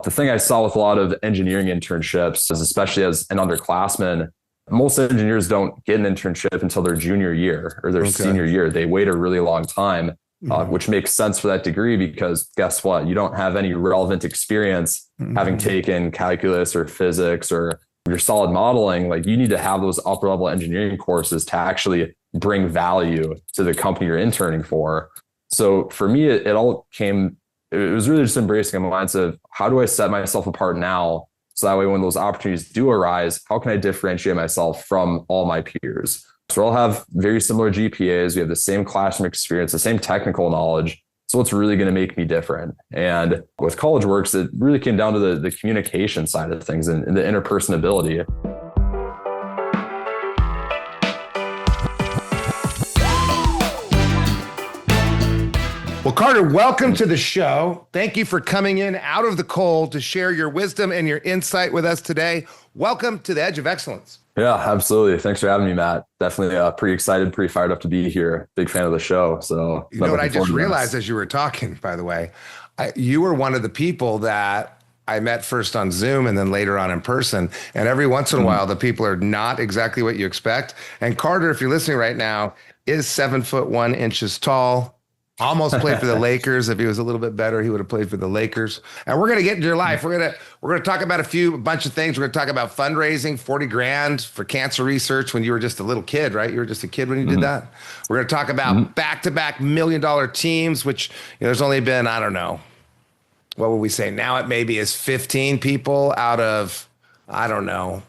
the thing I saw with a lot of engineering internships is, especially as an underclassman, most engineers don't get an internship until their junior year or their senior year. They wait a really long time, which makes sense for that degree because guess what? You don't have any relevant experience having taken calculus or physics or your solid modeling. Like you need to have those upper level engineering courses to actually bring value to the company you're interning for. So for me, it was really just embracing a mindset of how do I set myself apart now? So that way, when those opportunities do arise, how can I differentiate myself from all my peers? So we'll have very similar GPAs. We have the same classroom experience, the same technical knowledge. So what's really going to make me different? And with College Works, it really came down to the communication side of things and the interpersonability. Well, Carter, welcome to the show. Thank you for coming in out of the cold to share your wisdom and your insight with us today. Welcome to the Edge of Excellence. Yeah, absolutely. Thanks for having me, Matt. Definitely pretty excited, pretty fired up to be here. Big fan of the show. So you know what I just realized as you were talking, by the way, you were one of the people that I met first on Zoom and then later on in person. And every once in a while, the people are not exactly what you expect. And Carter, if you're listening right now, is 7'1" tall. Almost played for the Lakers. If he was a little bit better, he would have played for the Lakers. And we're going to get into your life. We're going to talk about a bunch of things. We're going to talk about fundraising, 40 grand for cancer research when you were just a little kid, right? You were just a kid when you did that. We're going to talk about back-to-back $1 million teams, which there's only been, I don't know, what would we say? Now it maybe is 15 people out of, I don't know,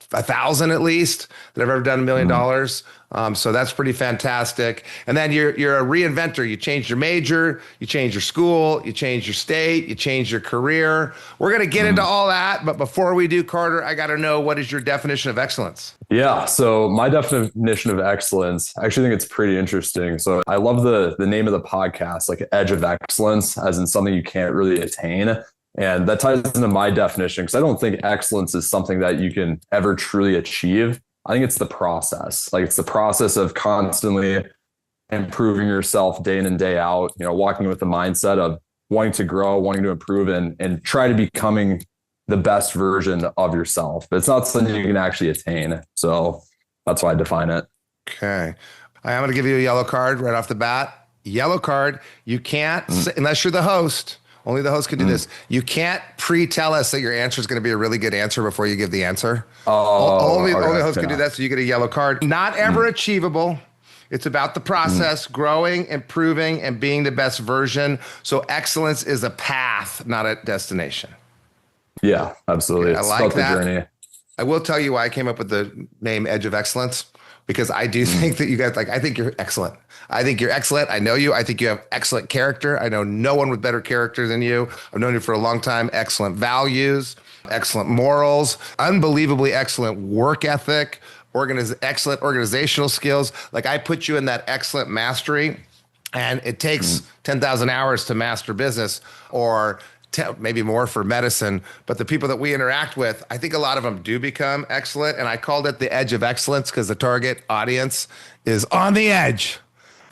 1,000 at least that have ever done $1 million. So that's pretty fantastic. And then you're a reinventor. You changed your major, you changed your school, you changed your state, you changed your career. We're going to get into all that. But before we do, Carter, I got to know, what is your definition of excellence? Yeah. So my definition of excellence, I actually think it's pretty interesting. So I love the name of the podcast, like Edge of Excellence, as in something you can't really attain. And that ties into my definition, because I don't think excellence is something that you can ever truly achieve. I think it's the process. Like it's the process of constantly improving yourself day in and day out, walking with the mindset of wanting to grow, wanting to improve and try to becoming the best version of yourself. But it's not something you can actually attain. So that's why I define it. Okay. I'm going to give you a yellow card right off the bat. Yellow card. You can't, unless you're the host. Only the host can do this. You can't pre-tell us that your answer is going to be a really good answer before you give the answer. Only the host can do that, so you get a yellow card. Not ever achievable. It's about the process, growing, improving, and being the best version. So excellence is a path, not a destination. Yeah, absolutely. Okay, I like that. The journey. I will tell you why I came up with the name Edge of Excellence, because I do think that you guys, I think you're excellent. I think you're excellent. I know you. I think you have excellent character. I know no one with better character than you. I've known you for a long time. Excellent values, excellent morals, unbelievably excellent work ethic, excellent organizational skills. Like I put you in that excellent mastery, and it takes 10,000 hours to master business, or maybe more for medicine. But the people that we interact with, I think a lot of them do become excellent. And I called it the Edge of Excellence because the target audience is on the edge.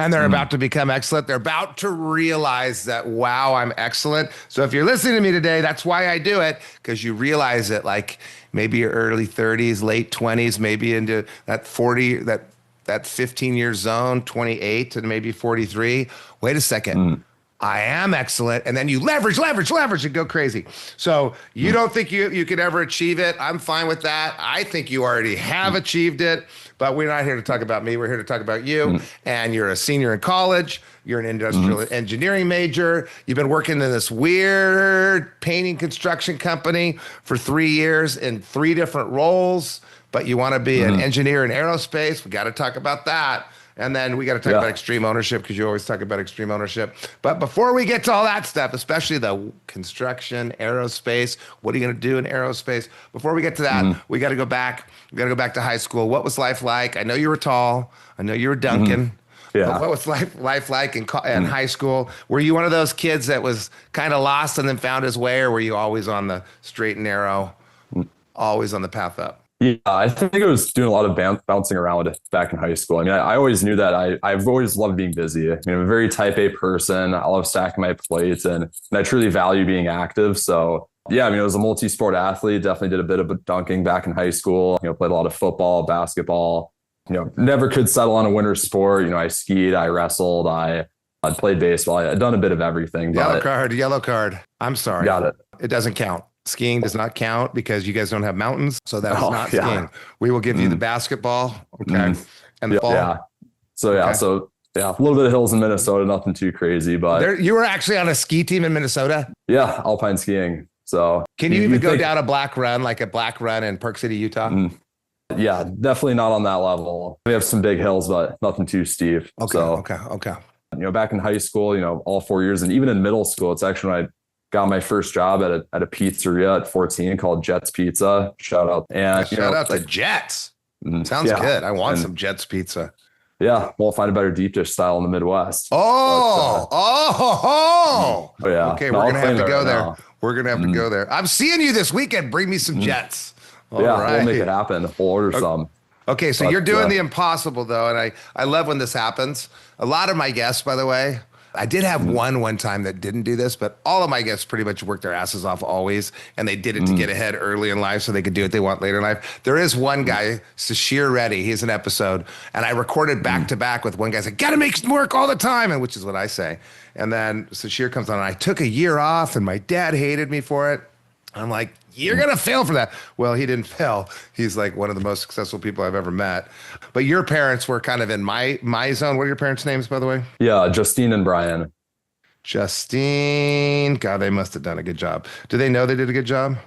And they're about to become excellent. They're about to realize that, wow, I'm excellent. So if you're listening to me today, that's why I do it, because you realize it, like maybe your early 30s, late 20s, maybe into that 40, that 15-year zone, 28 to maybe 43. Wait a second. I am excellent. And then you leverage and go crazy. So you don't think you could ever achieve it. I'm fine with that. I think you already have achieved it, but we're not here to talk about me. We're here to talk about you. And you're a senior in college. You're an industrial engineering major. You've been working in this weird painting construction company for 3 years in 3 different roles, but you want to be an engineer in aerospace. We got to talk about that. And then we got to talk about extreme ownership, because you always talk about extreme ownership. But before we get to all that stuff, especially the construction, aerospace, what are you going to do in aerospace? Before we get to that, we got to go back. We got to go back to high school. What was life like? I know you were tall. I know you were Duncan. But what was life like in high school? Were you one of those kids that was kind of lost and then found his way, or were you always on the straight and narrow, always on the path up? Yeah, I think I was doing a lot of bouncing around back in high school. I mean, I always knew that I've always loved being busy. I mean, I'm a very type A person. I love stacking my plates, and I truly value being active. So Yeah, I mean, I was a multi-sport athlete, definitely did a bit of dunking back in high school, played a lot of football, basketball, never could settle on a winter sport. I skied, I wrestled, I played baseball. I'd done a bit of everything. Yellow card. I'm sorry. Got it. It doesn't count. Skiing does not count because you guys don't have mountains. So that is not yeah. skiing. We will give you the basketball. Okay. And the ball. Yeah. So, yeah. Okay. So, yeah, a little bit of hills in Minnesota, nothing too crazy, but you were actually on a ski team in Minnesota? Yeah, alpine skiing. So can you even go down a black run in Park City, Utah? Yeah, definitely not on that level. We have some big hills, but nothing too steep. Okay. Back in high school, all 4 years, and even in middle school, it's actually when I got my first job at a pizzeria at 14 called Jets Pizza. Shout out. And shout out to Jets. Sounds good. I want some Jets pizza. Yeah, we'll find a better deep dish style in the Midwest. Yeah. Okay, we're gonna have to go there. We're gonna have to go there. I'm seeing you this weekend. Bring me some Jets. All right. We'll make it happen. We'll order some. Okay, so you're doing the impossible though, and I love when this happens. A lot of my guests, by the way, I did have one time that didn't do this, but all of my guests pretty much work their asses off always, and they did it to get ahead early in life so they could do what they want later in life. There is one guy, Sashir Reddy, he's an episode, and I recorded back to back with one guy saying, gotta make work all the time, and which is what I say. And then Sashir comes on, and I took a year off, and my dad hated me for it. I'm like, you're going to fail for that. Well, he didn't fail. He's like one of the most successful people I've ever met. But your parents were kind of in my zone. What are your parents' names, by the way? Yeah, Justine and Brian. Justine. God, they must have done a good job. Do they know they did a good job?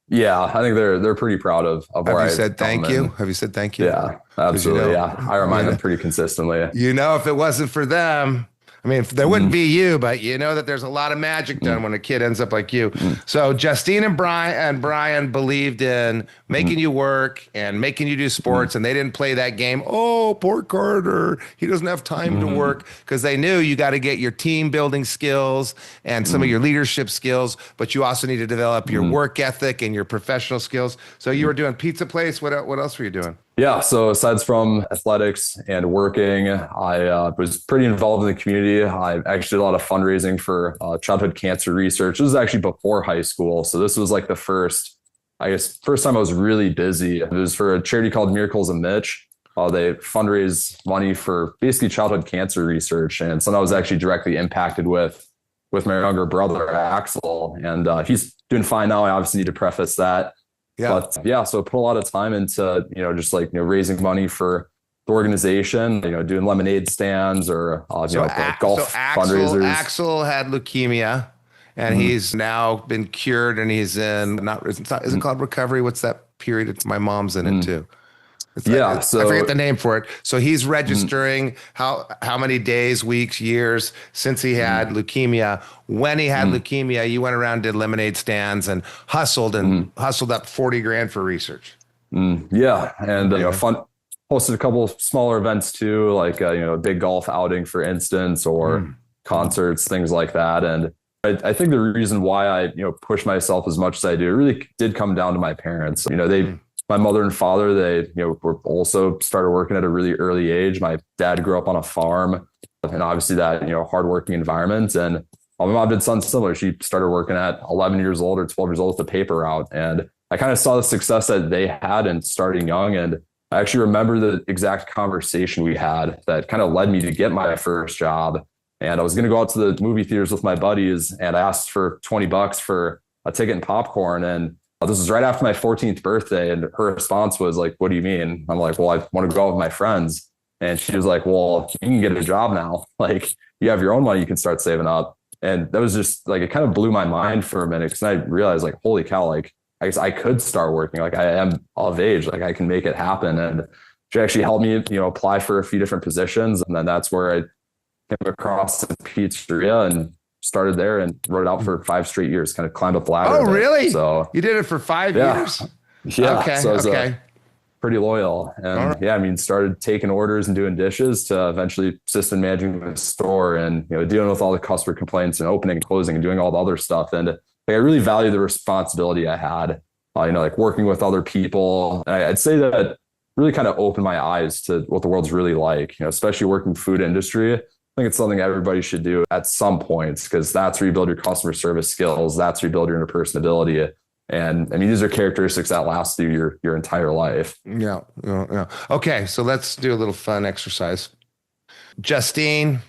Yeah, I think they're pretty proud of where Have you said thank you? Have you said thank you? Yeah, absolutely. Yeah, I remind them pretty consistently. If it wasn't for them, I mean, there wouldn't be you, but you know that there's a lot of magic done when a kid ends up like you. So Justine and Brian believed in making you work and making you do sports, and they didn't play that game. Oh, poor Carter. He doesn't have time to work, because they knew you got to get your team building skills and some of your leadership skills, but you also need to develop your work ethic and your professional skills. So you were doing pizza place. What else were you doing? Yeah. So aside from athletics and working, I was pretty involved in the community. I actually did a lot of fundraising for childhood cancer research. This was actually before high school. So this was like the first time I was really busy. It was for a charity called Miracles of Mitch. They fundraise money for basically childhood cancer research. And something I was actually directly impacted with my younger brother, Axel. And he's doing fine now. I obviously need to preface that. Yeah. But yeah, so put a lot of time into, raising money for the organization, doing lemonade stands or, golf fundraisers. Axel had leukemia and he's now been cured, and he's is it called recovery? What's that period? My mom's in it too. I forget the name for it. So he's registering how many days, weeks, years since he had leukemia. When he had leukemia, you went around, did lemonade stands and hustled up $40,000 for research. Yeah. And, hosted a couple of smaller events too, like, a big golf outing, for instance, or concerts, things like that. And I think the reason why I, push myself as much as I do, it really did come down to my parents. My mother and father, they, were also started working at a really early age. My dad grew up on a farm, and obviously that, hardworking environment. And my mom did something similar. She started working at 11 years old or 12 years old with the paper route. And I kind of saw the success that they had in starting young. And I actually remember the exact conversation we had that kind of led me to get my first job. And I was going to go out to the movie theaters with my buddies, and I asked for $20 for a ticket and popcorn. And this was right after my 14th birthday. And her response was like, what do you mean? I'm like, well, I want to go out with my friends. And she was like, well, you can get a job now. Like, you have your own money, you can start saving up. And that was just like, it kind of blew my mind for a minute, because I realized, like, holy cow, like, I guess I could start working. Like, I am of age, like I can make it happen. And she actually helped me, apply for a few different positions. And then that's where I came across the pizzeria and started there and wrote it out for 5 straight years, kind of climbed up the ladder. Oh, really? So you did it for 5 years? Yeah. Okay. So I was pretty loyal. And started taking orders and doing dishes to eventually assistant managing the store and, dealing with all the customer complaints and opening and closing and doing all the other stuff. And I really value the responsibility I had, like working with other people. And I'd say that really kind of opened my eyes to what the world's really like, especially working food industry. think it's something everybody should do at some points, because that's where you build your customer service skills. That's where you build your interpersonability. And I mean, these are characteristics that last through your entire life. Yeah. Okay. So let's do a little fun exercise. Justine,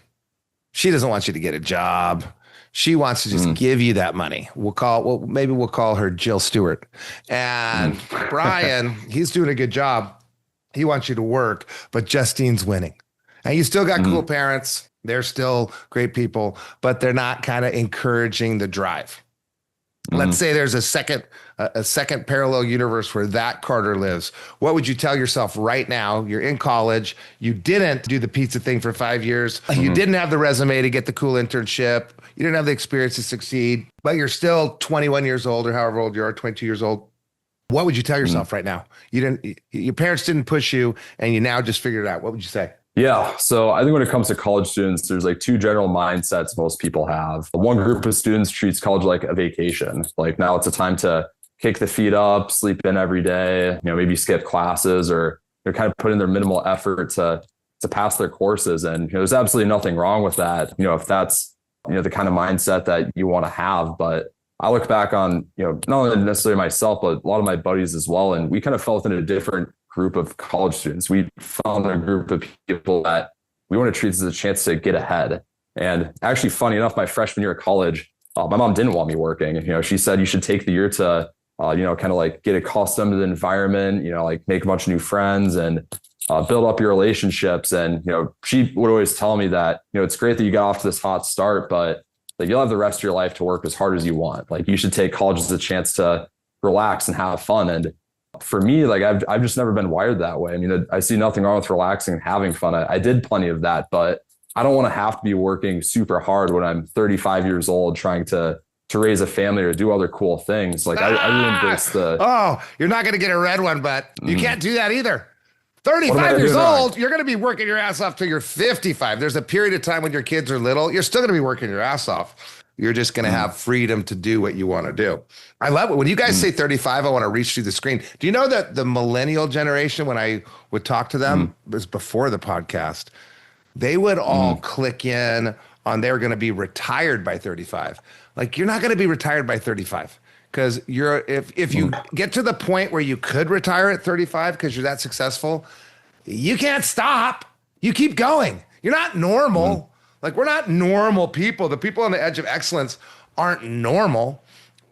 she doesn't want you to get a job. She wants to just give you that money. Maybe we'll call her Jill Stewart. And Brian, he's doing a good job. He wants you to work, but Justine's winning. And you still got cool parents. They're still great people, but they're not kind of encouraging the drive. Let's say there's a second parallel universe where that Carter lives. What would you tell yourself right now? You're in college. You didn't do the pizza thing for 5 years. You didn't have the resume to get the cool internship. You didn't have the experience to succeed, but you're still 21 years old or however old you are, 22 years old. What would you tell yourself right now? Your parents didn't push you and you now just figured it out. What would you say? Yeah. So I think when it comes to college students, there's like two general mindsets most people have. One group of students treats college like a vacation. Like, now it's a time to kick the feet up, sleep in every day, maybe skip classes, or they're kind of putting their minimal effort to pass their courses. And there's absolutely nothing wrong with that, if that's the kind of mindset that you want to have. But I look back on, not only necessarily myself, but a lot of my buddies as well. And we kind of fell within a different group of college students. We found a group of people that we want to treat as a chance to get ahead. And actually, funny enough, my freshman year of college, my mom didn't want me working. She said you should take the year to, kind of like get accustomed to the environment, like make a bunch of new friends and build up your relationships. And, she would always tell me that, it's great that you got off to this hot start, but like, you'll have the rest of your life to work as hard as you want. Like, you should take college as a chance to relax and have fun. And for me, like, I've just never been wired that way. I mean, I see nothing wrong with relaxing and having fun. I did plenty of that, but I don't want to have to be working super hard when I'm 35 years old, trying to raise a family or do other cool things. Like, I really embrace you're not going to get a red one, but you can't do that either. 35 years old, you're going to be working your ass off till you're 55. There's a period of time when your kids are little, you're still going to be working your ass off. You're just going to have freedom to do what you want to do. I love it. When you guys say 35, I want to reach through the screen. Do you know that the millennial generation, when I would talk to them, it was before the podcast, they would all click in on they're going to be retired by 35. Like, you're not going to be retired by 35. Because if you get to the point where you could retire at 35 because you're that successful, you can't stop. You keep going. You're not normal. Like, we're not normal people. The people on the edge of excellence aren't normal.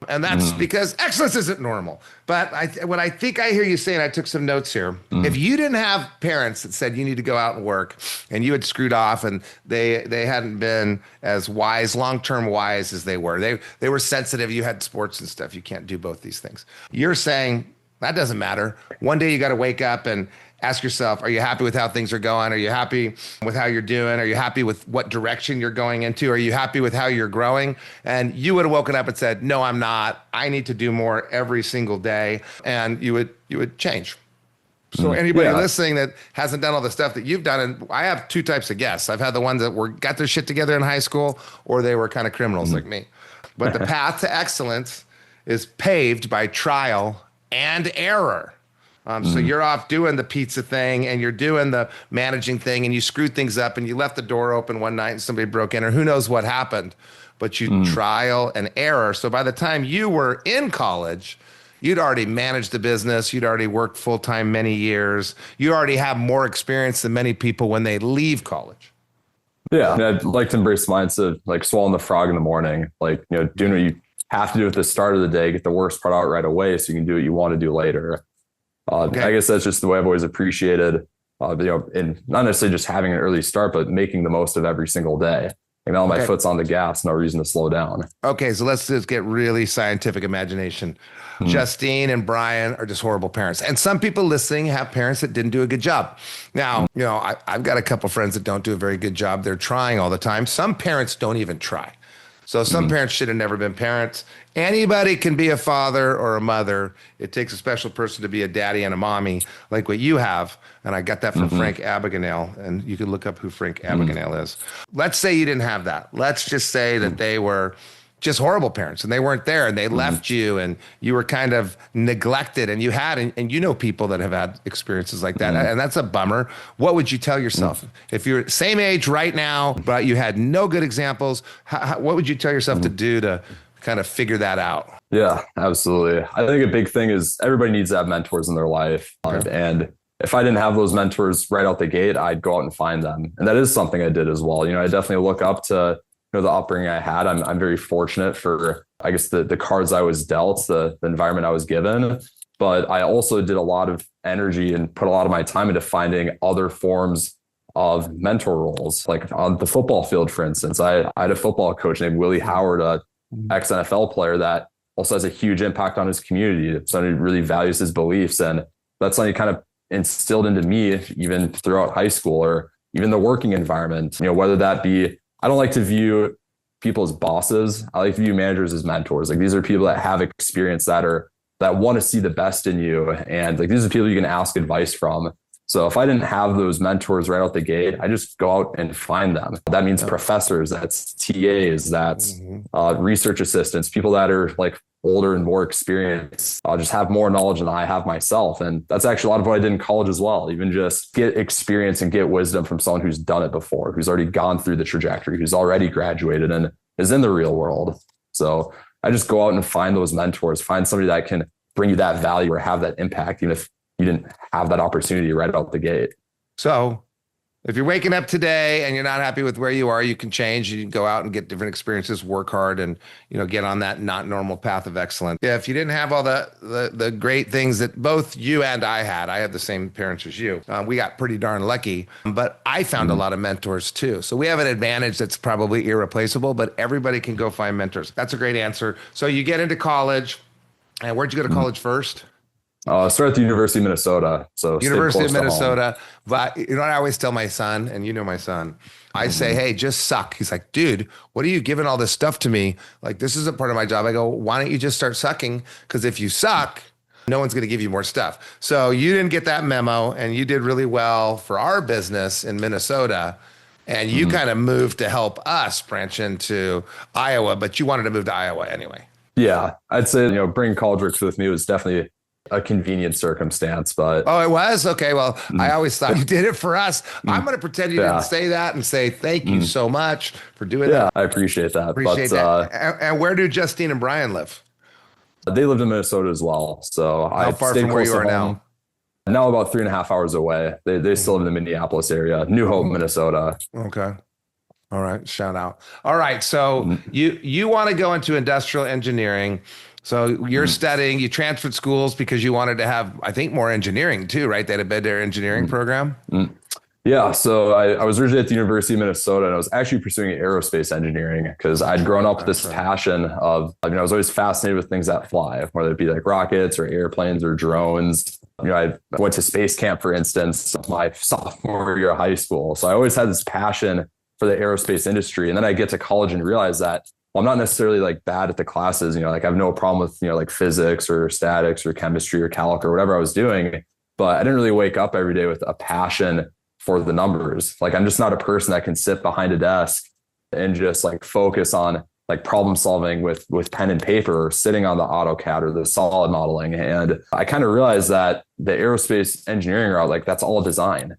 And that's because excellence isn't normal. But what I think I hear you saying, I took some notes here. If you didn't have parents that said you need to go out and work, and you had screwed off, and they hadn't been as wise, long-term wise as they were, they were sensitive. You had sports and stuff. You can't do both these things. You're saying that doesn't matter. One day you got to wake up and ask yourself, are you happy with how things are going? Are you happy with how you're doing? Are you happy with what direction you're going into? Are you happy with how you're growing? And you would have woken up and said, no, I'm not. I need to do more every single day. And you would change. So anybody listening that hasn't done all the stuff that you've done, and I have two types of guests. I've had the ones that got their shit together in high school, or they were kind of criminals like me. But the path to excellence is paved by trial and error. So you're off doing the pizza thing, and you're doing the managing thing, and you screwed things up, and you left the door open one night and somebody broke in, or who knows what happened, but you trial and error. So by the time you were in college, you'd already managed the business. You'd already worked full-time many years. You already have more experience than many people when they leave college. Yeah. And I'd like to embrace the mindset of like swallowing the frog in the morning, like, doing what you have to do at the start of the day, get the worst part out right away so you can do what you want to do later. I guess that's just the way I've always appreciated, and not necessarily just having an early start, but making the most of every single day. And now my foot's on the gas, no reason to slow down. Okay, so let's just get really scientific imagination. Justine and Brian are just horrible parents. And some people listening have parents that didn't do a good job. Now, I've got a couple friends that don't do a very good job. They're trying all the time. Some parents don't even try. So some parents should have never been parents. Anybody can be a father or a mother. It takes a special person to be a daddy and a mommy like what you have. And I got that from Frank Abagnale. And you can look up who Frank Abagnale is. Let's say you didn't have that. Let's just say that they were just horrible parents and they weren't there and they left you and you were kind of neglected and you had, and you know people that have had experiences like that. And that's a bummer. What would you tell yourself if you're same age right now, but you had no good examples? What would you tell yourself to do to kind of figure that out? Yeah, absolutely. I think a big thing is everybody needs to have mentors in their life. And if I didn't have those mentors right out the gate, I'd go out and find them. And that is something I did as well. You know, I definitely look up to the upbringing I had. I'm very fortunate for, I guess, the cards I was dealt, the environment I was given. But I also did a lot of energy and put a lot of my time into finding other forms of mentor roles. Like on the football field, for instance, I had a football coach named Willie Howard, a ex-NFL player that also has a huge impact on his community. Somebody who really values his beliefs. And that's something kind of instilled into me even throughout high school or even the working environment, you know, whether that be, I don't like to view people as bosses. I like to view managers as mentors. Like these are people that have experience that want to see the best in you. And like, these are people you can ask advice from. So if I didn't have those mentors right out the gate, I just go out and find them. That means professors, that's TAs, that's research assistants, people that are like older and more experienced. I'll just have more knowledge than I have myself. And that's actually a lot of what I did in college as well. Even just get experience and get wisdom from someone who's done it before, who's already gone through the trajectory, who's already graduated and is in the real world. So I just go out and find those mentors, find somebody that can bring you that value or have that impact, even if you didn't have that opportunity right out the gate. So if you're waking up today and you're not happy with where you are, you can change. You can go out and get different experiences, work hard, and get on that not normal path of excellence. Yeah, if you didn't have all the great things that both you and I had the same parents as you. We got pretty darn lucky, but I found a lot of mentors too. So we have an advantage that's probably irreplaceable, but everybody can go find mentors. That's a great answer. So you get into college, and where'd you go to college first? I started at the University of Minnesota. So University of Minnesota. But you know what I always tell my son, and you know my son, I say, hey, just suck. He's like, dude, what are you giving all this stuff to me? Like, this isn't part of my job. I go, why don't you just start sucking? Because if you suck, no one's going to give you more stuff. So you didn't get that memo, and you did really well for our business in Minnesota. And you kind of moved to help us branch into Iowa, but you wanted to move to Iowa anyway. Yeah, I'd say, bringing college works with me was definitely a convenient circumstance, but it was okay. Well, I always thought you did it for us. I'm going to pretend you didn't say that and say thank you so much for doing that. I appreciate that. And where do Justine and Brian live? They lived in Minnesota as well. So how far from where you are now? Now about 3.5 hours away. They still live in the Minneapolis area, New Hope, Minnesota. Okay. All right. Shout out. All right. So you want to go into industrial engineering. So you're studying, you transferred schools because you wanted to have, I think, more engineering too, right? They had a better engineering program. Yeah. So I was originally at the University of Minnesota, and I was actually pursuing aerospace engineering because I'd grown up with this passion of, I was always fascinated with things that fly, whether it be like rockets or airplanes or drones. I went to space camp, for instance, my sophomore year of high school. So I always had this passion for the aerospace industry. And then I get to college and realize that I'm not necessarily like bad at the classes, like I have no problem with, like physics or statics or chemistry or calc or whatever I was doing, but I didn't really wake up every day with a passion for the numbers. Like I'm just not a person that can sit behind a desk and just like focus on like problem solving with pen and paper or sitting on the AutoCAD or the solid modeling. And I kind of realized that the aerospace engineering route, like that's all design.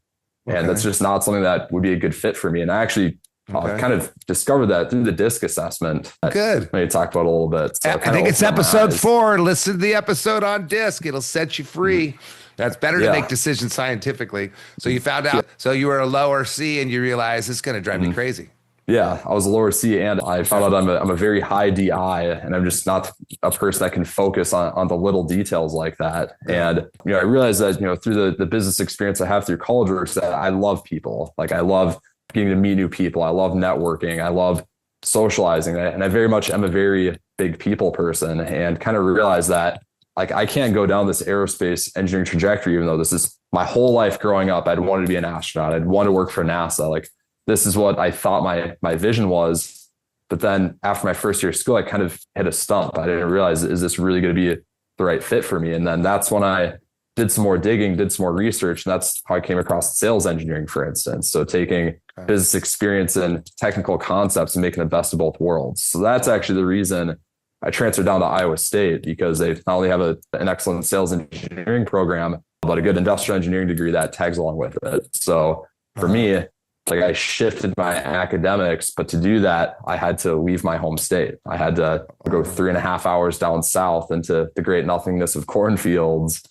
And that's just not something that would be a good fit for me. And I actually kind of discovered that through the DISC assessment. Good. Maybe talk about it a little bit. So I think it's episode 4. Listen to the episode on DISC. It'll set you free. That's better to make decisions scientifically. So you found out, so you were a lower C and you realized this is going to drive me crazy. Yeah, I was a lower C and I found out I'm a very high DI and I'm just not a person that can focus on the little details like that. And, I realized that, through the business experience I have through college works that I love people. Like I love getting to meet new people. I love networking. I love socializing. And I very much am a very big people person and kind of realized that like I can't go down this aerospace engineering trajectory, even though this is my whole life growing up. I'd wanted to be an astronaut. I'd want to work for NASA. Like this is what I thought my vision was. But then after my first year of school, I kind of hit a stump. I didn't realize, is this really going to be the right fit for me? And then that's when I did some more digging, did some more research. And that's how I came across sales engineering, for instance. So taking business experience and technical concepts and making the best of both worlds. So that's actually the reason I transferred down to Iowa State, because they not only have an excellent sales engineering program, but a good industrial engineering degree that tags along with it. So for me, like, I shifted my academics, but to do that, I had to leave my home state. I had to go 3.5 hours down south into the great nothingness of cornfields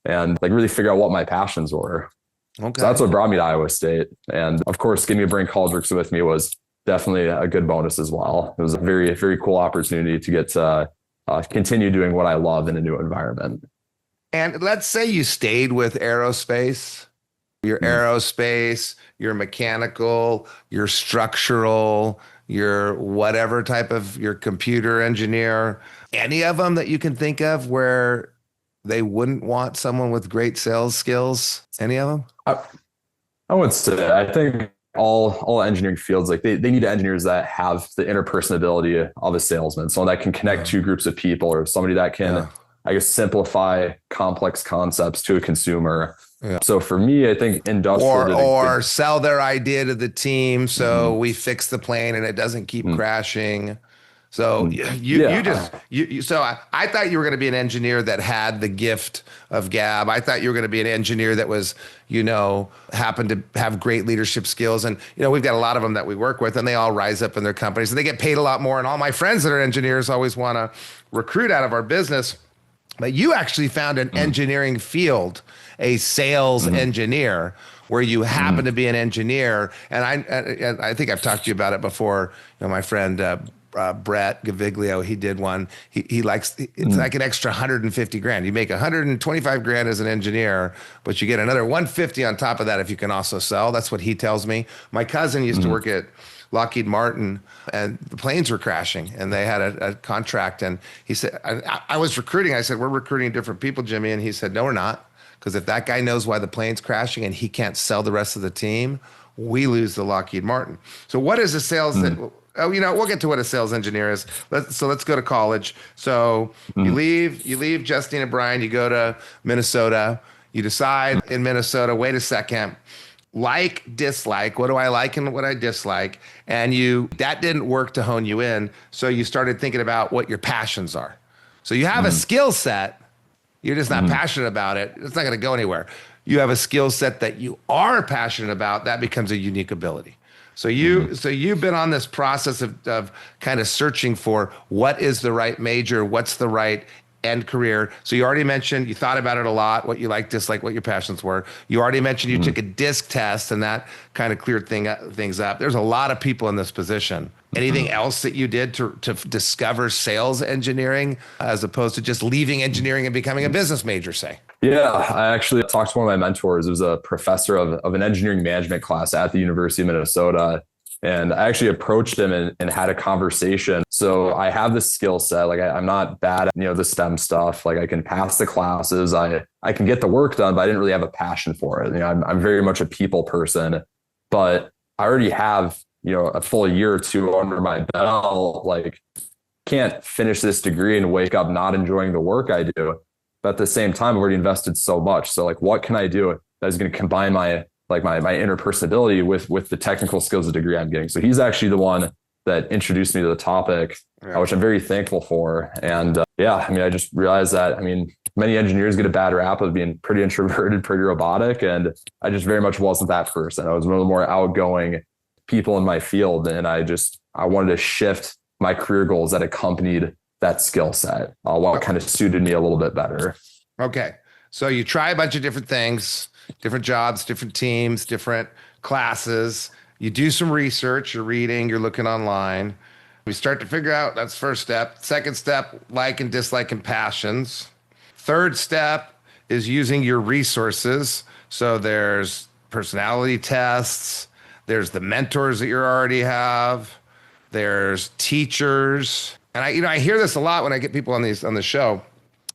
and like really figure out what my passions were. Okay. So that's what brought me to Iowa State. And of course, getting to bring college with me was definitely a good bonus as well. It was a very, very cool opportunity to get to continue doing what I love in a new environment. And let's say you stayed with aerospace, your aerospace, your mechanical, your structural, your whatever type of your computer engineer, any of them that you can think of where they wouldn't want someone with great sales skills? Any of them? I would say, I think all engineering fields, like they need engineers that have the interpersonability of a salesman, someone that can connect two groups of people, or somebody that can, I guess, simplify complex concepts to a consumer. Yeah. So for me, I think industrial or sell their idea to the team. So we fix the plane and it doesn't keep crashing. So I thought you were going to be an engineer that had the gift of gab. I thought you were going to be an engineer that was, happened to have great leadership skills. And, we've got a lot of them that we work with, and they all rise up in their companies and they get paid a lot more. And all my friends that are engineers always want to recruit out of our business. But you actually found an engineering field, a sales engineer, where you happen to be an engineer. And I think I've talked to you about it before. My friend Brett Gaviglio, he did one. He likes, it's like an extra 150 grand. You make 125 grand as an engineer, but you get another 150 on top of that if you can also sell. That's what he tells me. My cousin used to work at Lockheed Martin, and the planes were crashing, and they had a contract. And he said, I was recruiting. I said, we're recruiting different people, Jimmy. And he said, no, we're not. Because if that guy knows why the plane's crashing and he can't sell the rest of the team, we lose the Lockheed Martin. So what is a sales? We'll get to what a sales engineer is. Let's go to college. So you leave Justine and Brian, you go to Minnesota. You decide in Minnesota, wait a second, like, dislike, what do I like and what I dislike? And that didn't work to hone you in. So you started thinking about what your passions are. So you have a skill set, you're just not passionate about it. It's not going to go anywhere. You have a skill set that you are passionate about, that becomes a unique ability. So you've been on this process of kind of searching for what is the right major, what's the right end career. So you already mentioned, you thought about it a lot, what you like, dislike, what your passions were. You already mentioned you took a DISC test, and that kind of cleared things up. There's a lot of people in this position. Anything else that you did to discover sales engineering as opposed to just leaving engineering and becoming a business major, say? Yeah, I actually talked to one of my mentors. It was a professor of an engineering management class at the University of Minnesota. And I actually approached him and had a conversation. So I have this skill set. Like, I'm not bad at, the STEM stuff. Like, I can pass the classes. I can get the work done, but I didn't really have a passion for it. I'm very much a people person, but I already have, a full year or two under my belt. Like, can't finish this degree and wake up not enjoying the work I do. But at the same time, I've already invested so much. So like, what can I do that is going to combine my interpersonability with the technical skills of the degree I'm getting? So he's actually the one that introduced me to the topic, which I'm very thankful for. And I just realized that, many engineers get a bad rap of being pretty introverted, pretty robotic. And I just very much wasn't that person. I was one of the more outgoing people in my field. And I wanted to shift my career goals that accompanied that skill set, what kind of suited me a little bit better. Okay. So you try a bunch of different things, different jobs, different teams, different classes. You do some research, you're reading, you're looking online. We start to figure out, that's first step. Second step, like and dislike and passions. Third step is using your resources. So there's personality tests, there's the mentors that you already have, there's teachers. And I hear this a lot when I get people on the show.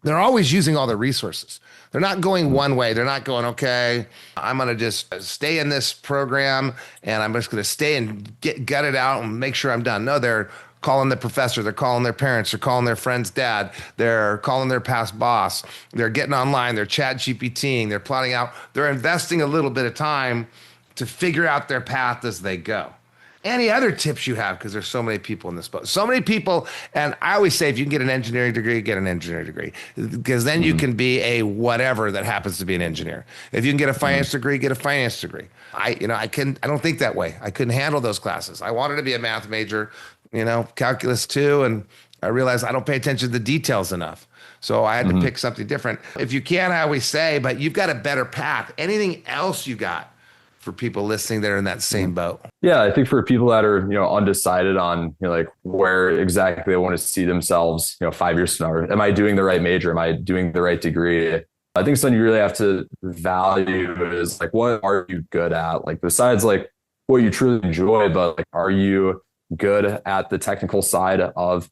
They're always using all their resources. They're not going one way. They're not going, okay, I'm going to just stay in this program and I'm just going to stay and gut it out and make sure I'm done. No, they're calling the professor, they're calling their parents, they're calling their friend's dad, they're calling their past boss, they're getting online, they're chat GPTing, they're plotting out, they're investing a little bit of time to figure out their path as they go. Any other tips you have? Because there's so many people in this boat. So many people. And I always say, if you can get an engineering degree, get an engineering degree. Because then you can be a whatever that happens to be an engineer. If you can get a finance degree, get a finance degree. I don't think that way. I couldn't handle those classes. I wanted to be a math major, calculus too. And I realized I don't pay attention to the details enough. So I had to pick something different. If you can, I always say, but you've got a better path. Anything else you got for people listening that are in that same boat? Yeah, I think for people that are, undecided on, like where exactly they want to see themselves, 5 years from now, am I doing the right major? Am I doing the right degree? I think something you really have to value is like, what are you good at? Like besides like what you truly enjoy, but like, are you good at the technical side of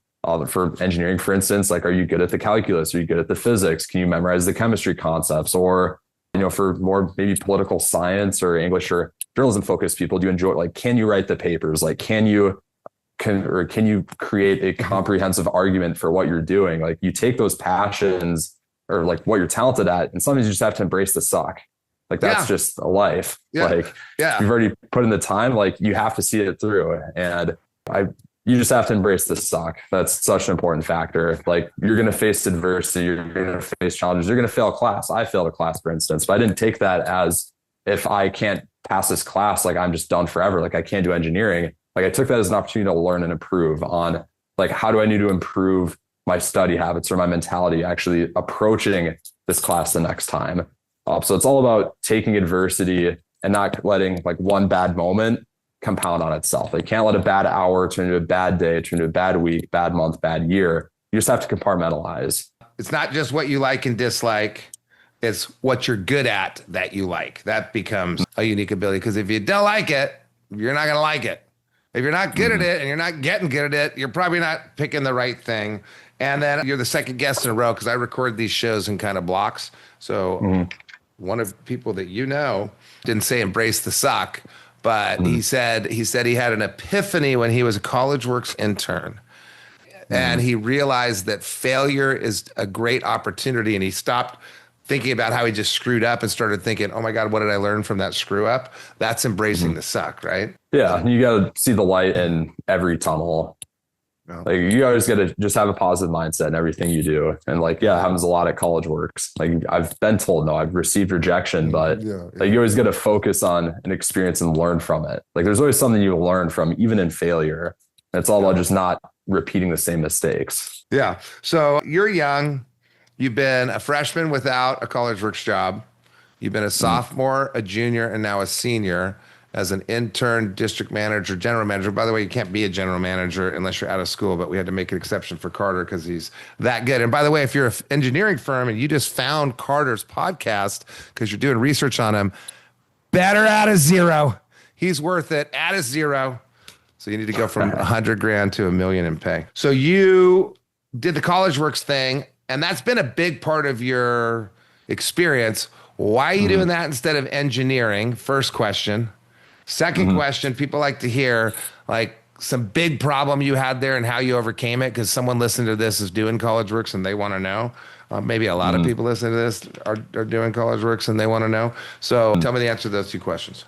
for engineering, for instance? Like, are you good at the calculus? Are you good at the physics? Can you memorize the chemistry concepts? Or for more maybe political science or English or journalism focused people, do you enjoy, like, can you write the papers? Like, can you create a comprehensive argument for what you're doing? Like, you take those passions or like what you're talented at, and sometimes you just have to embrace the suck. Like, that's just a life. Like, you've already put in the time, like you have to see it through. And you just have to embrace the suck. That's such an important factor. Like, you're going to face adversity, you're going to face challenges, you're going to fail a class. I failed a class, for instance, but I didn't take that as, if I can't pass this class, like I'm just done forever. Like, I can't do engineering. Like, I took that as an opportunity to learn and improve on, like, how do I need to improve my study habits or my mentality actually approaching this class the next time. So it's all about taking adversity and not letting like one bad moment compound on itself. Like, you can't let a bad hour turn into a bad day, turn into a bad week, bad month, bad year. You just have to compartmentalize. It's not just what you like and dislike. It's what you're good at that you like. That becomes a unique ability, because if you don't like it, you're not going to like it. If you're not good at it and you're not getting good at it, you're probably not picking the right thing. And then you're the second guest in a row, because I record these shows in kind of blocks. So one of the people that didn't say embrace the suck, but he said he had an epiphany when he was a CollegeWorks intern. And he realized that failure is a great opportunity. And he stopped thinking about how he just screwed up and started thinking, oh my God, what did I learn from that screw up? That's embracing the suck, right? Yeah. You got to see the light in every tunnel. Like, you always got to just have a positive mindset in everything you do. And like, it happens a lot at CollegeWorks. Like, I've been told no, I've received rejection, but like, you always got to focus on an experience and learn from it. Like, there's always something you learn from, even in failure. And it's all about just not repeating the same mistakes. Yeah. So you're young. You've been a freshman without a CollegeWorks job. You've been a sophomore, a junior, and now a senior as an intern, district manager, general manager. By the way, you can't be a general manager unless you're out of school, but we had to make an exception for Carter because he's that good. And by the way, if you're an engineering firm and you just found Carter's podcast because you're doing research on him, better add a zero. He's worth it. Add a zero. So you need to go from $100,000 to $1 million in pay. So you did the CollegeWorks thing, and that's been a big part of your experience. Why are you doing that instead of engineering? First question. Second question, people like to hear like some big problem you had there and how you overcame it, because someone listening to this is doing CollegeWorks and they want to know. Maybe a lot of people listening to this are doing CollegeWorks and they want to know. So tell me the answer to those two questions.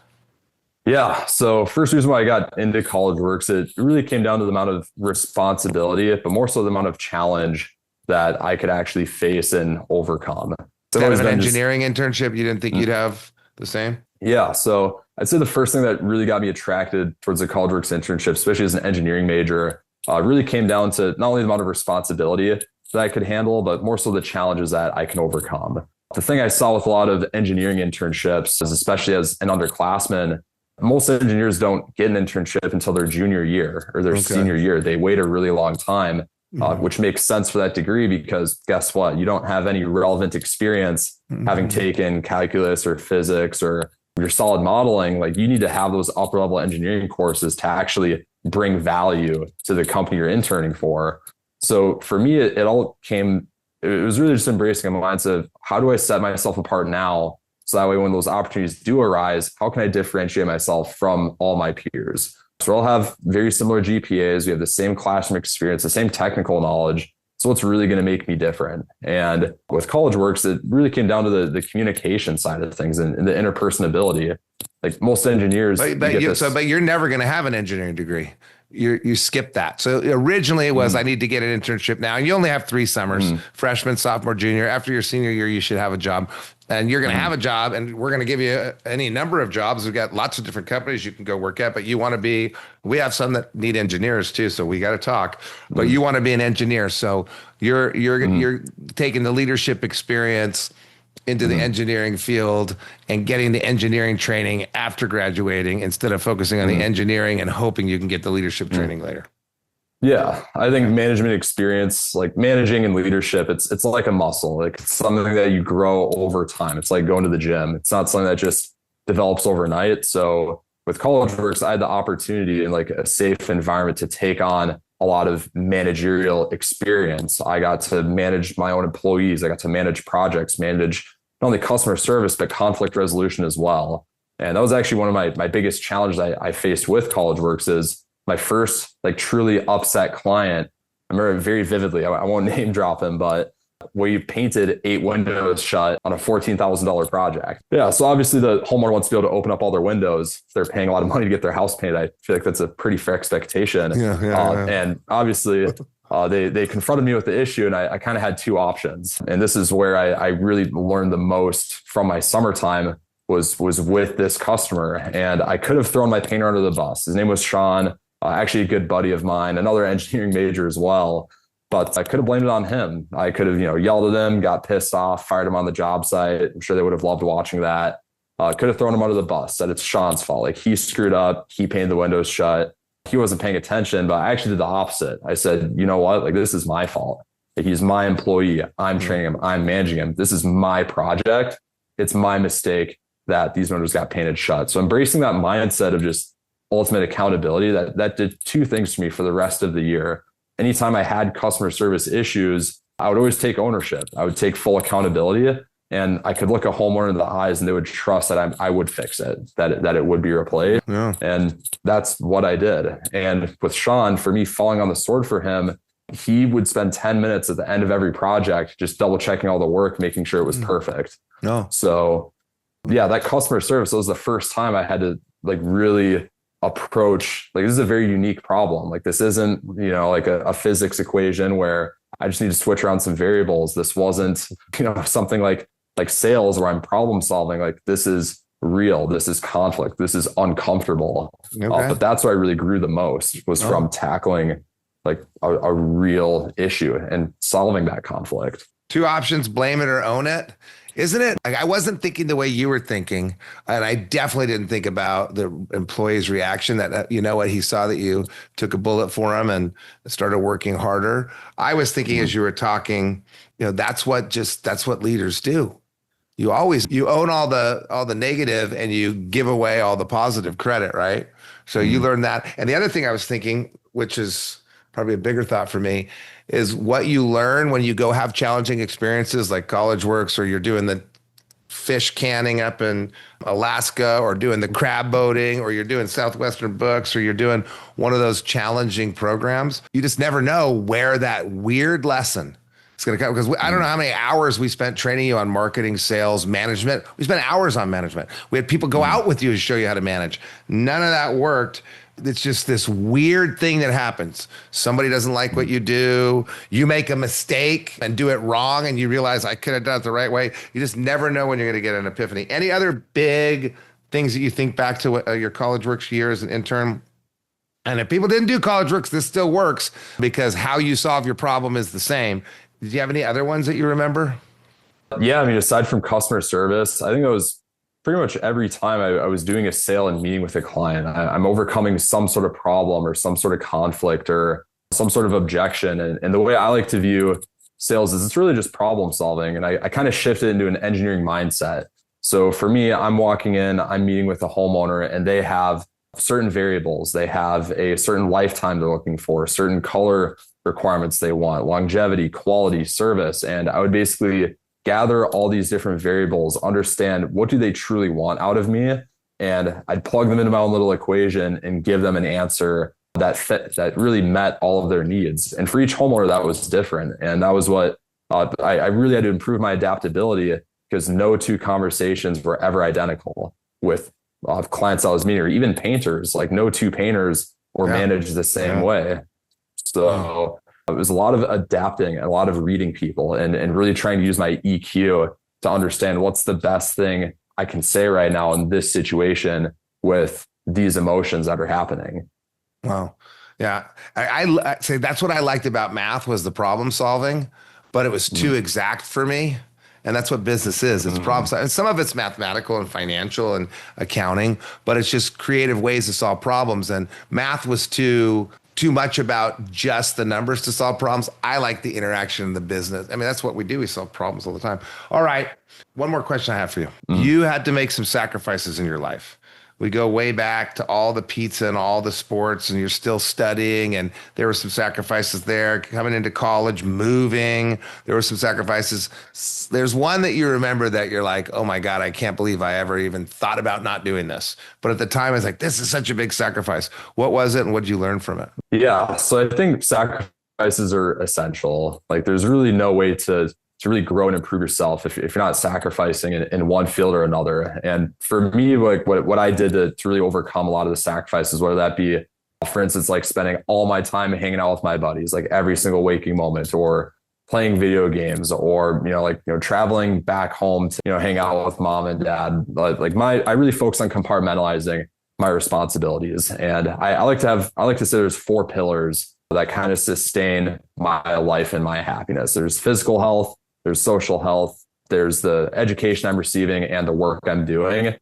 Yeah. So first reason why I got into CollegeWorks, it really came down to the amount of responsibility, but more so the amount of challenge that I could actually face and overcome. Instead of an engineering internship, you didn't think you'd have the same? Yeah. So I'd say the first thing that really got me attracted towards the CollegeWorks internship, especially as an engineering major, really came down to not only the amount of responsibility that I could handle, but more so the challenges that I can overcome. The thing I saw with a lot of engineering internships is, especially as an underclassman, most engineers don't get an internship until their junior year or their senior year. They wait a really long time, which makes sense for that degree, because guess what? You don't have any relevant experience having taken calculus or physics or your solid modeling. Like, you need to have those upper level engineering courses to actually bring value to the company you're interning for. So for me, it was really just embracing a mindset of, how do I set myself apart now? So that way, when those opportunities do arise, how can I differentiate myself from all my peers? So we all have very similar GPAs. We have the same classroom experience, the same technical knowledge. So what's really going to make me different? And with CollegeWorks, it really came down to the communication side of things and the interperson ability. Like most engineers, but you're never going to have an engineering degree. You skip that. So originally it was, I need to get an internship now. And you only have 3 summers, freshman, sophomore, junior. After your senior year, you should have a job. And you're going to have a job, and we're going to give you any number of jobs. We've got lots of different companies you can go work at, but you want to be, we have some that need engineers too. So we got to talk, but you want to be an engineer. So you're taking the leadership experience into the engineering field and getting the engineering training after graduating instead of focusing on the engineering and hoping you can get the leadership training later. Yeah, I think management experience, like managing and leadership, it's like a muscle. Like it's something that you grow over time. It's like going to the gym. It's not something that just develops overnight. So with CollegeWorks, I had the opportunity in like a safe environment to take on a lot of managerial experience. I got to manage my own employees. I got to manage projects, manage not only customer service, but conflict resolution as well. And that was actually one of my biggest challenges I faced with CollegeWorks is my first like truly upset client. I remember very vividly. I won't name drop him, but we painted 8 windows shut on a $14,000 project. Yeah. So obviously the homeowner wants to be able to open up all their windows. If they're paying a lot of money to get their house painted, I feel like that's a pretty fair expectation. And obviously they confronted me with the issue, and I kind of had 2 options. And this is where I really learned the most from my summertime was with this customer. And I could have thrown my painter under the bus. His name was Sean. Actually a good buddy of mine, another engineering major as well. But I could have blamed it on him. I could have, yelled at him, got pissed off, fired him on the job site. I'm sure they would have loved watching that. Could have thrown him under the bus, said it's Sean's fault. Like he screwed up. He painted the windows shut. He wasn't paying attention, but I actually did the opposite. I said, you know what? Like this is my fault. Like, he's my employee. I'm training him. I'm managing him. This is my project. It's my mistake that these windows got painted shut. So embracing that mindset of just ultimate accountability, that did 2 things for me for the rest of the year. Anytime I had customer service issues, I would always take ownership. I would take full accountability, and I could look a homeowner in the eyes and they would trust that I would fix it, that it would be replaced. Yeah. And that's what I did. And with Sean, for me, falling on the sword for him, he would spend 10 minutes at the end of every project, just double checking all the work, making sure it was perfect. No. So yeah, that customer service was the first time I had to like really approach, like, this is a very unique problem. Like this isn't, like a physics equation where I just need to switch around some variables. This wasn't, something like sales where I'm problem solving. Like this is real. This is conflict. This is uncomfortable. Okay. But that's where I really grew the most was from tackling like a real issue and solving that conflict. 2 options, blame it or own it. Isn't it? Like I wasn't thinking the way you were thinking. And I definitely didn't think about the employee's reaction that, he saw that you took a bullet for him and started working harder. I was thinking as you were talking, that's what leaders do. You own all the negative and you give away all the positive credit, right? So you learn that. And the other thing I was thinking, which is probably a bigger thought for me, is what you learn when you go have challenging experiences like CollegeWorks, or you're doing the fish canning up in Alaska, or doing the crab boating, or you're doing Southwestern Books, or you're doing one of those challenging programs. You just never know where that weird lesson is going to come, because I don't know how many hours we spent training you on marketing, sales, management. We spent hours on management. We had people go out with you to show you how to manage. None of that worked. It's just this weird thing that happens. Somebody doesn't like what you do. You make a mistake and do it wrong, and you realize I could have done it the right way. You just never know when you're going to get an epiphany. Any other big things that you think back to your CollegeWorks year as an intern? And if people didn't do CollegeWorks, this still works because how you solve your problem is the same. Did you have any other ones that you remember? Yeah, I mean, aside from customer service, I think it was pretty much every time I was doing a sale and meeting with a client, I'm overcoming some sort of problem or some sort of conflict or some sort of objection. And the way I like to view sales is it's really just problem solving. And I kind of shifted into an engineering mindset. So for me, I'm walking in, I'm meeting with a homeowner, and they have certain variables. They have a certain lifetime they're looking for, certain color requirements they want, longevity, quality, service. And I would basically gather all these different variables, understand what do they truly want out of me, and I'd plug them into my own little equation and give them an answer that fit, that really met all of their needs. And for each homeowner, that was different. And that was what I really had to improve my adaptability, because no two conversations were ever identical with clients I was meeting, or even painters. Like no two painters were managed the same way. So it was a lot of adapting and a lot of reading people, and really trying to use my EQ to understand what's the best thing I can say right now in this situation with these emotions that are happening. Wow. Yeah. I say that's what I liked about math, was the problem solving, but it was too exact for me. And that's what business is. It's problem solving. And some of it's mathematical and financial and accounting, but it's just creative ways to solve problems. And math was too much about just the numbers to solve problems. I like the interaction in the business. I mean, that's what we do. We solve problems all the time. All right. One more question I have for you. You had to make some sacrifices in your life. We go way back to all the pizza and all the sports, and you're still studying, and there were some sacrifices there. Coming into college, moving, there were some sacrifices. There's one that you remember that you're like, oh my God, I can't believe I ever even thought about not doing this. But at the time, I was like, this is such a big sacrifice. What was it, and what did you learn from it? Yeah, so I think sacrifices are essential. Like there's really no way to really grow and improve yourself if you're not sacrificing in one field or another. And for me, like what I did to really overcome a lot of the sacrifices, whether that be, for instance, like spending all my time hanging out with my buddies, like every single waking moment, or playing video games, or, traveling back home to, hang out with mom and dad. I really focus on compartmentalizing my responsibilities. And I like to say there's 4 pillars that kind of sustain my life and my happiness. There's physical health, there's social health, there's the education I'm receiving, and the work I'm doing.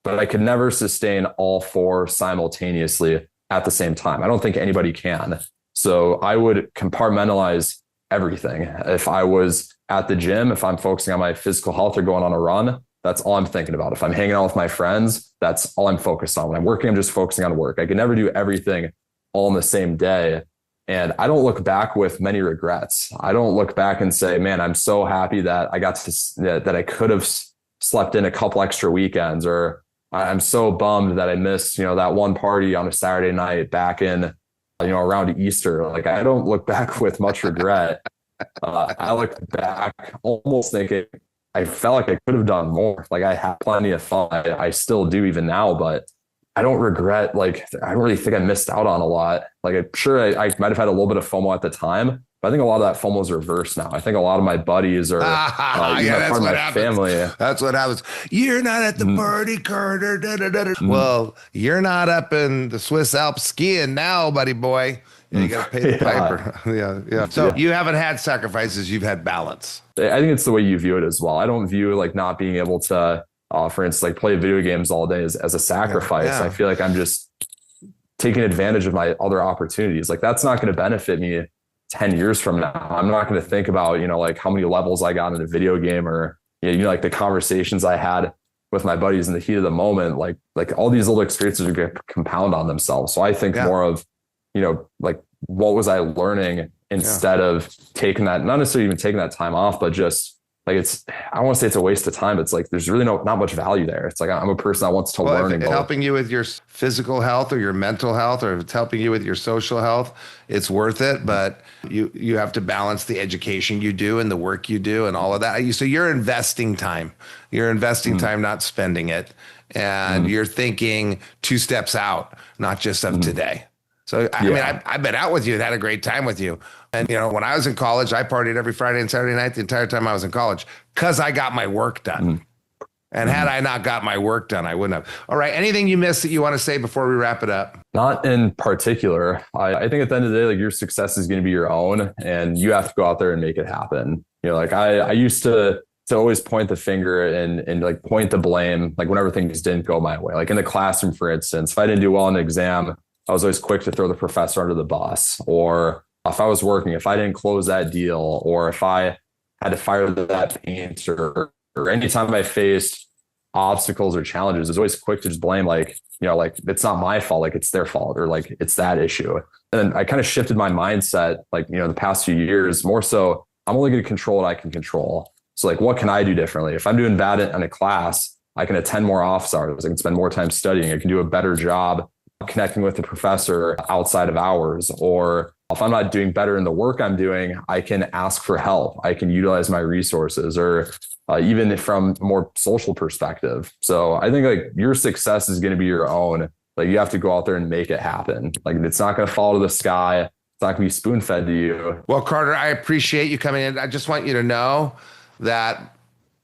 But I could never sustain all 4 simultaneously at the same time. I don't think anybody can. So I would compartmentalize everything. If I was at the gym, if I'm focusing on my physical health or going on a run, that's all I'm thinking about. If I'm hanging out with my friends, that's all I'm focused on. When I'm working, I'm just focusing on work. I can never do everything all in the same day. And I don't look back with many regrets. I don't look back and say, man, I'm so happy that I got to, that I could have slept in a couple extra weekends, or I'm so bummed that I missed, that one party on a Saturday night back in, around Easter. Like I don't look back with much regret. I look back almost thinking I felt like I could have done more. Like I had plenty of fun. I still do even now, but I don't regret, like, I don't really think I missed out on a lot. Like, I'm sure I might have had a little bit of FOMO at the time, but I think a lot of that FOMO is reversed now. I think a lot of my buddies are part of my family. That's what happens. You're not at the party, Carter. Well, you're not up in the Swiss Alps skiing now, buddy boy. You got to pay the piper. Yeah. So you haven't had sacrifices. You've had balance. I think it's the way you view it as well. I don't view like not being able to, for instance, like play video games all day as a sacrifice. I feel like I'm just taking advantage of my other opportunities. Like that's not going to benefit me 10 years from now. I'm not going to think about, like how many levels I got in a video game, or, like the conversations I had with my buddies in the heat of the moment. Like all these little experiences are going to compound on themselves. So I think more of, like what was I learning instead of taking that, not necessarily even taking that time off, but just like I don't want to say it's a waste of time. It's like there's really not much value there. It's like I'm a person that wants to learn. If it's helping you with your physical health or your mental health, or if it's helping you with your social health, it's worth it. But you have to balance the education you do and the work you do and all of that. So you're investing time. You're investing time, not spending it. And you're thinking 2 steps out, not just of today. So, I mean, I've been out with you and had a great time with you. And, when I was in college, I partied every Friday and Saturday night the entire time I was in college because I got my work done. And had I not got my work done, I wouldn't have. All right. Anything you missed that you want to say before we wrap it up? Not in particular. I think at the end of the day, like your success is going to be your own, and you have to go out there and make it happen. Like I used to always point the finger and like point the blame, like whenever things didn't go my way. Like in the classroom, for instance, if I didn't do well in an exam, I was always quick to throw the professor under the bus. Or if I was working, if I didn't close that deal, or if I had to fire that painter, or anytime I faced obstacles or challenges, I was always quick to just blame, like, like it's not my fault, like it's their fault, or like it's that issue. And then I kind of shifted my mindset, like, the past few years, more so I'm only going to control what I can control. So like, what can I do differently? If I'm doing bad in a class, I can attend more office hours. I can spend more time studying. I can do a better job connecting with the professor outside of hours. Or if I'm not doing better in the work I'm doing, I can ask for help. I can utilize my resources, or even from a more social perspective. So I think like your success is going to be your own. Like you have to go out there and make it happen. Like it's not going to fall to the sky. It's not going to be spoon fed to you. Well, Carter, I appreciate you coming in. I just want you to know that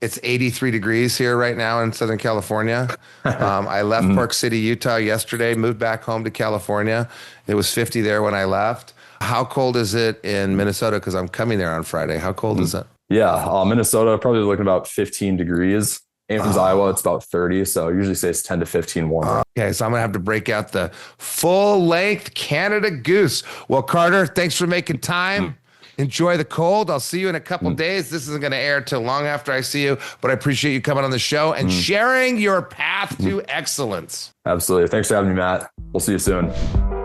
it's 83 degrees here right now in Southern California. I left Park City, Utah yesterday, moved back home to California. It was 50 there when I left. How cold is it in Minnesota? Because I'm coming there on Friday. How cold is it? Yeah, Minnesota, probably looking about 15 degrees. Ames, Iowa, it's about 30. So usually say it's 10 to 15 warmer. Okay, so I'm going to have to break out the full-length Canada Goose. Well, Carter, thanks for making time. Enjoy the cold. I'll see you in a couple days. This isn't going to air till long after I see you, but I appreciate you coming on the show and sharing your path to excellence. Absolutely. Thanks for having me, Matt. We'll see you soon.